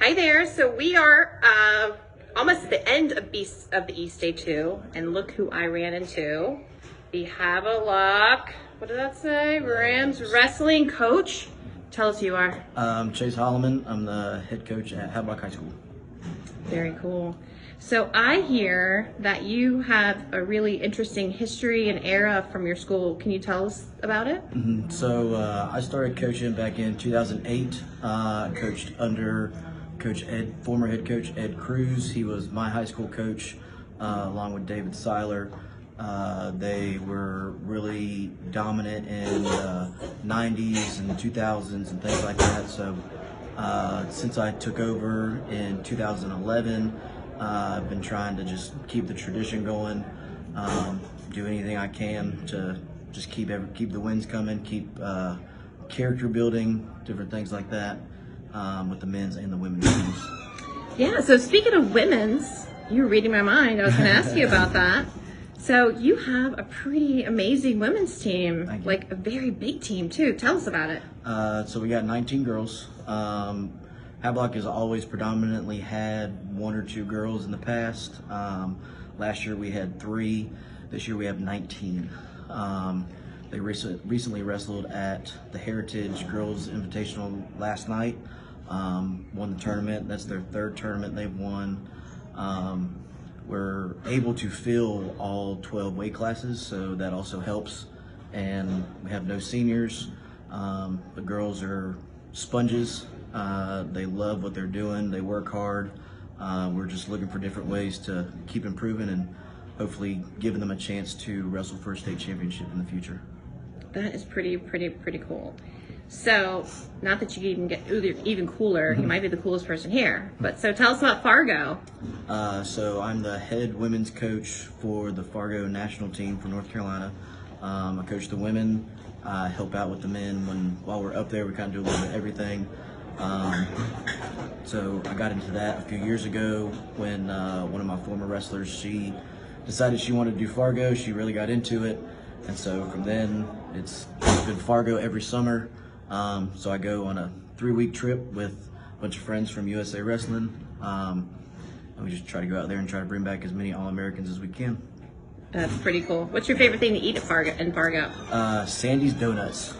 Hi there. So we are almost at the end of Beast of the East Day 2, and look who I ran into. The Havelock, what did that say? Rams wrestling coach. Tell us who you are. Chase Holleman. I'm the head coach at Havelock High School. Very cool. So I hear that you have a really interesting history and era from your school. Can you tell us about it? So I started coaching back in 2008. Coached under Coach Ed, former head coach Ed Cruz. He was my high school coach, along with David Seiler. They were really dominant in the 90s and 2000s and things like that. So since I took over in 2011, I've been trying to just keep the tradition going, do anything I can to just keep the wins coming, keep character building, different things like that, with the men's and the women's teams. Yeah, so speaking of women's, you were reading my mind. I was going to ask you about that. So you have a pretty amazing women's team, like a very big team too. Tell us about it. So we got 19 girls. Havelock has always predominantly had 1 or 2 girls in the past. Last year we had 3. This year we have 19. They recently wrestled at the Heritage Girls Invitational last night. Won the tournament. That's their 3rd tournament they've won. We're able to fill all 12 weight classes, so that also helps. And we have no seniors. The girls are sponges. They love what they're doing. They work hard. We're just looking for different ways to keep improving and hopefully giving them a chance to wrestle for a state championship in the future. That is pretty cool. So, not that you can even get even cooler, you might be the coolest person here, but so tell us about Fargo. So I'm the head women's coach for the Fargo national team for North Carolina. I coach the women, help out with the men. While we're up there, we kind of do a little bit of everything. So I got into that a few years ago when one of my former wrestlers, she decided she wanted to do Fargo. She really got into it, and so from then it's been Fargo every summer. So I go on a 3-week trip with a bunch of friends from USA Wrestling, and we just try to go out there and try to bring back as many All-Americans as we can. That's pretty cool. What's your favorite thing to eat at Fargo? Sandy's Donuts.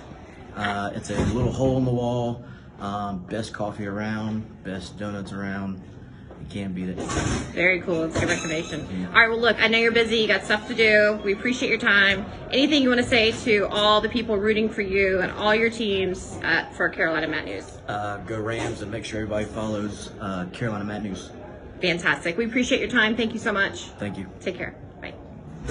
It's a little hole in the wall. Best coffee around, best donuts around. You can't beat it. Very cool. It's a good recommendation. All right, well, look, I know you're busy. You got stuff to do. We appreciate your time. Anything you want to say to all the people rooting for you and all your teams for Carolina Mat News? Go Rams, and make sure everybody follows Carolina Mat News. Fantastic. We appreciate your time. Thank you so much. Thank you. Take care. Bye.